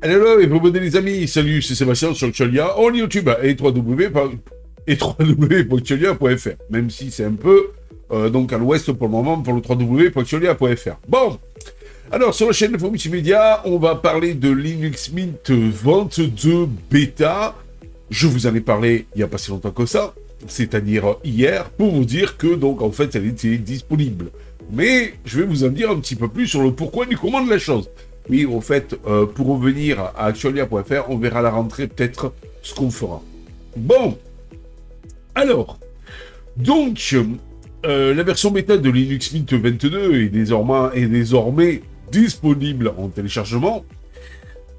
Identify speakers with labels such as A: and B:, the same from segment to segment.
A: Hello, et vous les amis, salut, c'est Sébastien sur Xiolia, en YouTube, et www.xiolia.fr, même si c'est un peu, donc à l'ouest pour le moment, pour le www.xiolia.fr. Bon, alors sur la chaîne Info Multimédia, on va parler de Linux Mint 22 Beta. Je vous en ai parlé il n'y a pas si longtemps que ça, c'est-à-dire hier, pour vous dire que, donc, en fait, elle était disponible. Mais je vais vous en dire un petit peu plus sur le pourquoi et du comment de la chose. Oui, au fait, pour revenir à Xiolia.fr, on verra à la rentrée peut-être ce qu'on fera. Bon, alors, donc, la version bêta de Linux Mint 22 est désormais disponible en téléchargement.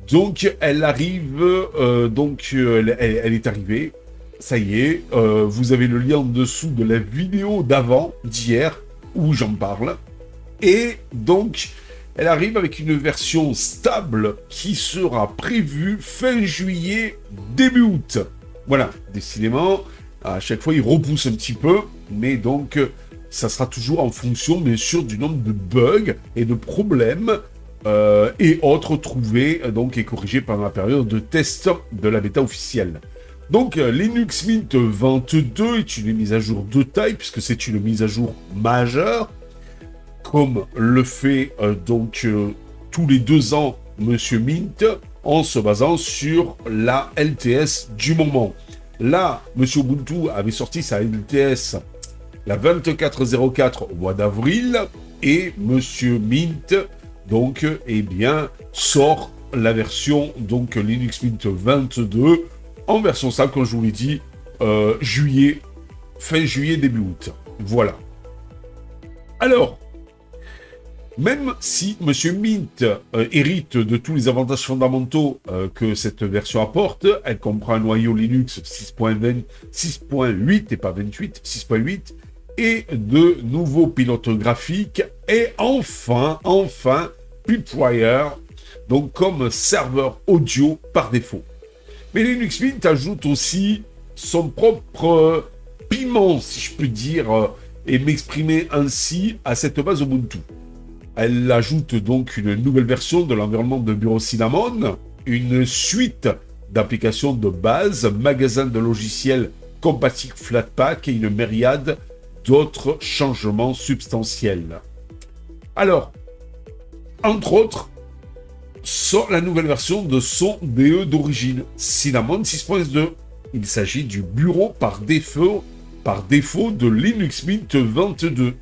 A: Donc, elle arrive, elle est arrivée. Ça y est, vous avez le lien en dessous de la vidéo d'avant, d'hier, où j'en parle. Et donc, elle arrive avec une version stable qui sera prévue fin juillet, début août. Voilà, décidément, à chaque fois, il repousse un petit peu, mais donc, ça sera toujours en fonction, bien sûr, du nombre de bugs et de problèmes et autres trouvés donc, et corrigés pendant la période de test de la bêta officielle. Donc, Linux Mint 22 est une mise à jour de taille, puisque c'est une mise à jour majeure, comme le fait tous les 2 ans Monsieur Mint, en se basant sur la LTS du moment. Là, Monsieur Ubuntu avait sorti sa LTS la 2404 au mois d'avril, et Monsieur Mint, donc, sort la version, donc, Linux Mint 22, en version stable, comme je vous l'ai dit, fin juillet, début août. Voilà. Alors, même si Monsieur Mint hérite de tous les avantages fondamentaux que cette version apporte, elle comprend un noyau Linux 6.8 et pas 28, 6.8, et de nouveaux pilotes graphiques, et enfin, Pipwire, donc comme serveur audio par défaut. Mais Linux Mint ajoute aussi son propre piment, si je peux dire, et m'exprimer ainsi à cette base Ubuntu. Elle ajoute donc une nouvelle version de l'environnement de bureau Cinnamon, une suite d'applications de base, magasin de logiciels compatible Flatpak et une myriade d'autres changements substantiels. Alors, entre autres, sort la nouvelle version de son DE d'origine, Cinnamon 6.2. Il s'agit du bureau par défaut de Linux Mint 22.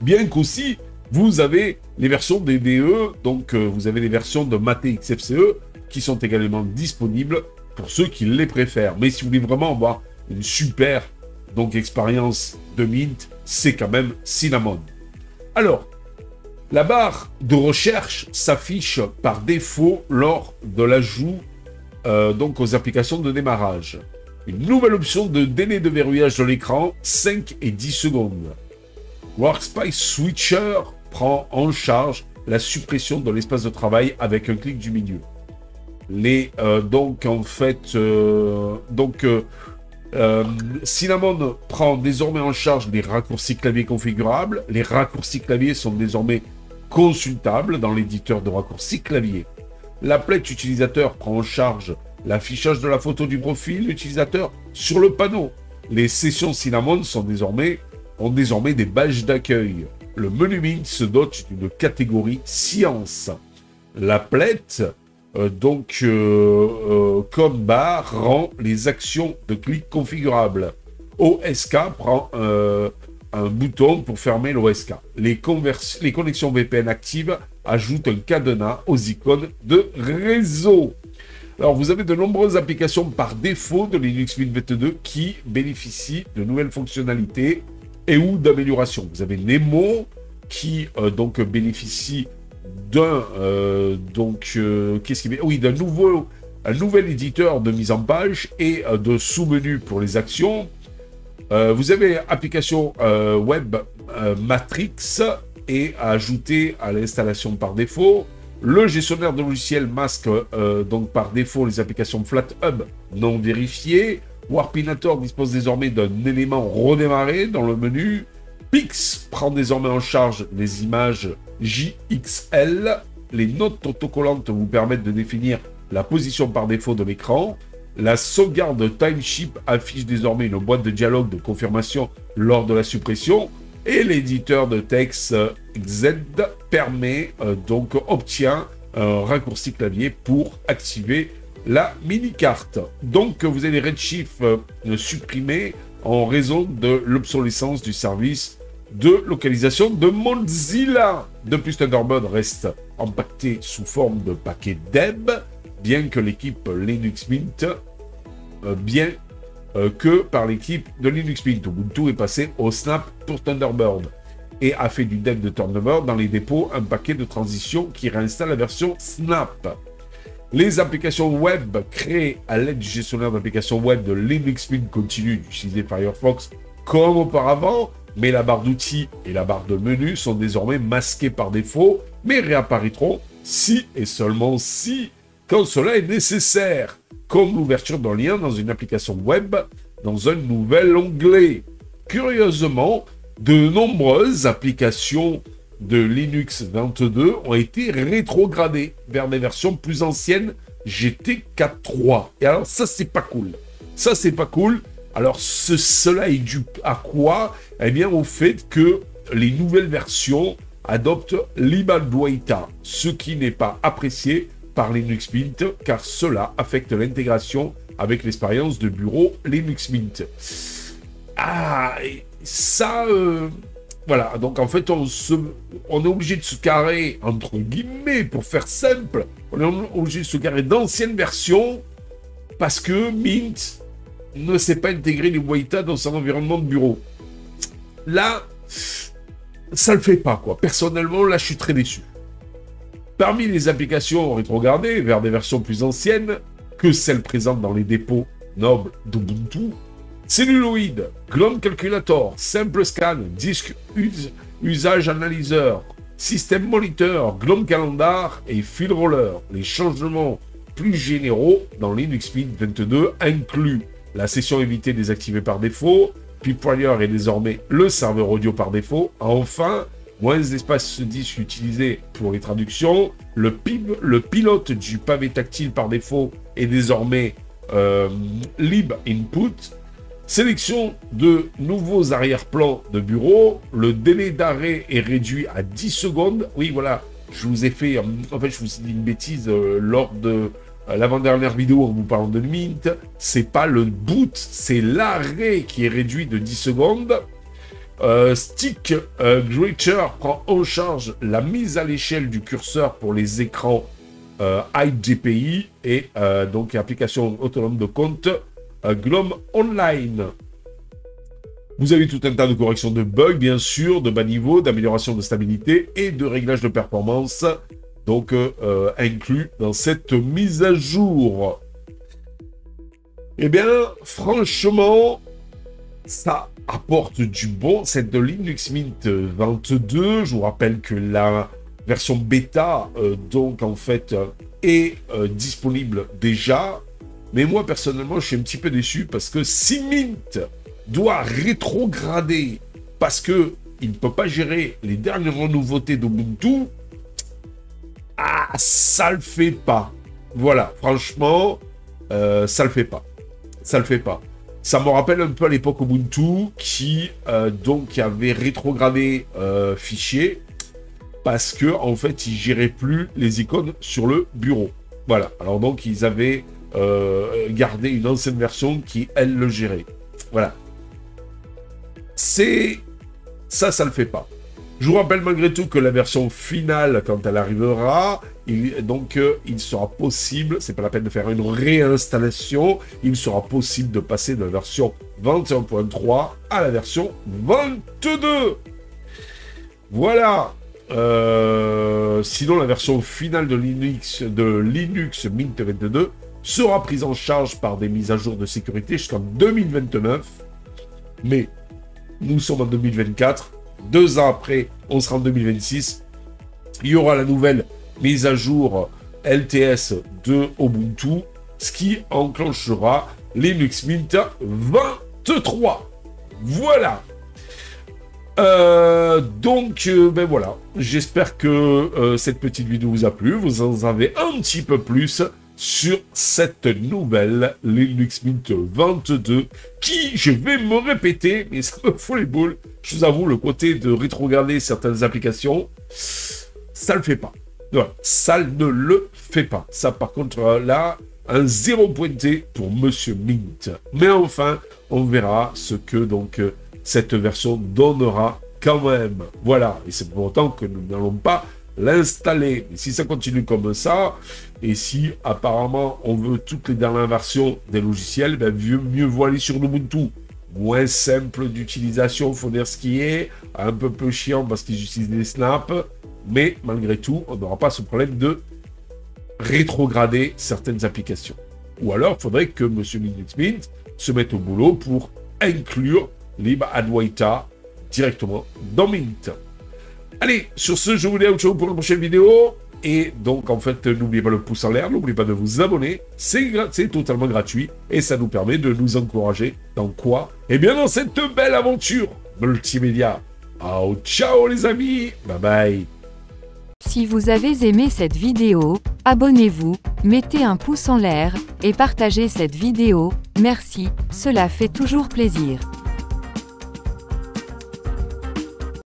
A: Bien qu'aussi, vous avez les versions des DE, donc vous avez les versions de Mate XFCE qui sont également disponibles pour ceux qui les préfèrent. Mais si vous voulez vraiment avoir une super expérience de Mint, c'est quand même Cinnamon. Alors, la barre de recherche s'affiche par défaut lors de l'ajout aux applications de démarrage. Une nouvelle option de délai de verrouillage de l'écran, 5 et 10 secondes. Workspace Switcher prend en charge la suppression de l'espace de travail avec un clic du milieu. Cinnamon prend désormais en charge les raccourcis clavier configurables. Les raccourcis clavier sont désormais consultables dans l'éditeur de raccourcis clavier. L'applet utilisateur prend en charge l'affichage de la photo du profil utilisateur sur le panneau. Les sessions Cinnamon ont désormais des badges d'accueil. Le menu Mint se dote d'une catégorie science. L'applet, comme barre, rend les actions de clic configurables. OSK prend un bouton pour fermer l'OSK. Les connexions VPN actives ajoutent un cadenas aux icônes de réseau. Alors, vous avez de nombreuses applications par défaut de Linux Mint 22 qui bénéficient de nouvelles fonctionnalités et ou d'améliorations. Vous avez Nemo qui bénéficie d'un nouvel éditeur de mise en page et de sous-menus pour les actions. Vous avez application web Matrix et à ajouter à l'installation par défaut. Le gestionnaire de logiciels masque par défaut les applications FlatHub non vérifiées. Warpinator dispose désormais d'un élément redémarré dans le menu. Pix prend désormais en charge les images JXL. les notes autocollantes vous permettent de définir la position par défaut de l'écran. La sauvegarde Timeship affiche désormais une boîte de dialogue de confirmation lors de la suppression. Et l'éditeur de texte Z obtient un raccourci clavier pour activer la mini-carte. Donc vous avez les Redshift supprimés en raison de l'obsolescence du service de localisation de Mozilla. De plus, Thunderbird reste empaqueté sous forme de paquet DEB, bien que l'équipe Linux Mint, que par l'équipe de Linux Mint. Ubuntu est passé au Snap pour Thunderbird et a fait du dev de Thunderbird dans les dépôts un paquet de transition qui réinstalle la version Snap. Les applications web créées à l'aide du gestionnaire d'applications web de Linux Mint continuent d'utiliser Firefox comme auparavant, mais la barre d'outils et la barre de menu sont désormais masquées par défaut, mais réapparaîtront si et seulement si, quand cela est nécessaire, comme l'ouverture d'un lien dans une application web dans un nouvel onglet. Curieusement, de nombreuses applications de Linux 22 ont été rétrogradées vers des versions plus anciennes GT 4.3. Et alors ça, c'est pas cool. Ça, c'est pas cool. Alors cela est dû à quoi? Eh bien au fait que les nouvelles versions adoptent l'Imaduaita, ce qui n'est pas apprécié par Linux Mint, car cela affecte l'intégration avec l'expérience de bureau Linux Mint. Ah, et ça, voilà, donc en fait, on est obligé de se carrer, entre guillemets, pour faire simple, on est obligé de se carrer d'anciennes versions, parce que Mint ne sait pas intégrer les Waita dans son environnement de bureau. Là, ça le fait pas, quoi. Personnellement, là, je suis très déçu. Parmi les applications rétrogradées vers des versions plus anciennes que celles présentes dans les dépôts nobles d'Ubuntu, Celluloid, GNOME Calculator, Simple Scan, Disque Usage Analyzer, System Monitor, GNOME Calendar et Field Roller. Les changements plus généraux dans Linux Mint 22 incluent la session évitée désactivée par défaut, Pipwire est désormais le serveur audio par défaut. Enfin, moins d'espace disque utilisé pour les traductions, le pilote du pavé tactile par défaut est désormais Lib Input. Sélection de nouveaux arrière-plans de bureau, le délai d'arrêt est réduit à 10 secondes. Oui, voilà, je vous ai fait, en fait, je vous ai dit une bêtise lors de l'avant-dernière vidéo en vous parlant de Mint. C'est pas le boot, c'est l'arrêt qui est réduit de 10 secondes. Stick Greater prend en charge la mise à l'échelle du curseur pour les écrans IGPI et donc application autonome de compte GNOME Online. Vous avez tout un tas de corrections de bugs, bien sûr, de bas niveau, d'amélioration de stabilité et de réglage de performance, donc inclus dans cette mise à jour. Eh bien, franchement, ça apporte du bon. C'est de Linux Mint 22. Je vous rappelle que la version bêta, donc en fait, est disponible déjà. Mais moi, personnellement, je suis un petit peu déçu parce que si Mint doit rétrograder parce qu'il ne peut pas gérer les dernières nouveautés d'Ubuntu, ah, ça le fait pas. Voilà, franchement, ça le fait pas. Ça le fait pas. Ça me rappelle un peu à l'époque Ubuntu qui donc avait rétrogradé fichier parce que en fait ils géraient plus les icônes sur le bureau. Voilà. Alors donc ils avaient gardé une ancienne version qui elle le gérait. Voilà. C'est ça, ça le fait pas. Je vous rappelle malgré tout que la version finale, quand elle arrivera, il sera possible, c'est pas la peine de faire une réinstallation, il sera possible de passer de la version 21.3 à la version 22. Voilà. Sinon, la version finale de Linux Mint 22 sera prise en charge par des mises à jour de sécurité jusqu'en 2029. Mais nous sommes en 2024. 2 ans après, on sera en 2026. Il y aura la nouvelle mise à jour LTS de Ubuntu, ce qui enclenchera Linux Mint 23. Voilà. Ben voilà, j'espère que cette petite vidéo vous a plu, vous en avez un petit peu plus sur cette nouvelle Linux Mint 22, qui, je vais me répéter, mais ça me fout les boules, je vous avoue, le côté de rétrograder certaines applications, ça le fait pas. Voilà, ça ne le fait pas. Ça, par contre, là, un 0 pointé pour Monsieur Mint. Mais enfin, on verra ce que, donc, cette version donnera quand même. Voilà, et c'est pour autant que nous n'allons pas l'installer. Et si ça continue comme ça, et si apparemment on veut toutes les dernières versions des logiciels, ben mieux vaut aller sur Ubuntu. Moins simple d'utilisation, faut dire ce qui est, un peu chiant parce qu'ils utilisent des snaps, mais malgré tout, on n'aura pas ce problème de rétrograder certaines applications. Ou alors, il faudrait que M. Linux Mint se mette au boulot pour inclure libadwaita directement dans Mint. Allez, sur ce, je vous dis ciao pour la prochaine vidéo. Et donc, en fait, n'oubliez pas le pouce en l'air, n'oubliez pas de vous abonner. C'est totalement gratuit et ça nous permet de nous encourager dans quoi? Eh bien, dans cette belle aventure multimédia. Ciao les amis, bye bye.
B: Si vous avez aimé cette vidéo, abonnez-vous, mettez un pouce en l'air, et partagez cette vidéo, merci, cela fait toujours plaisir.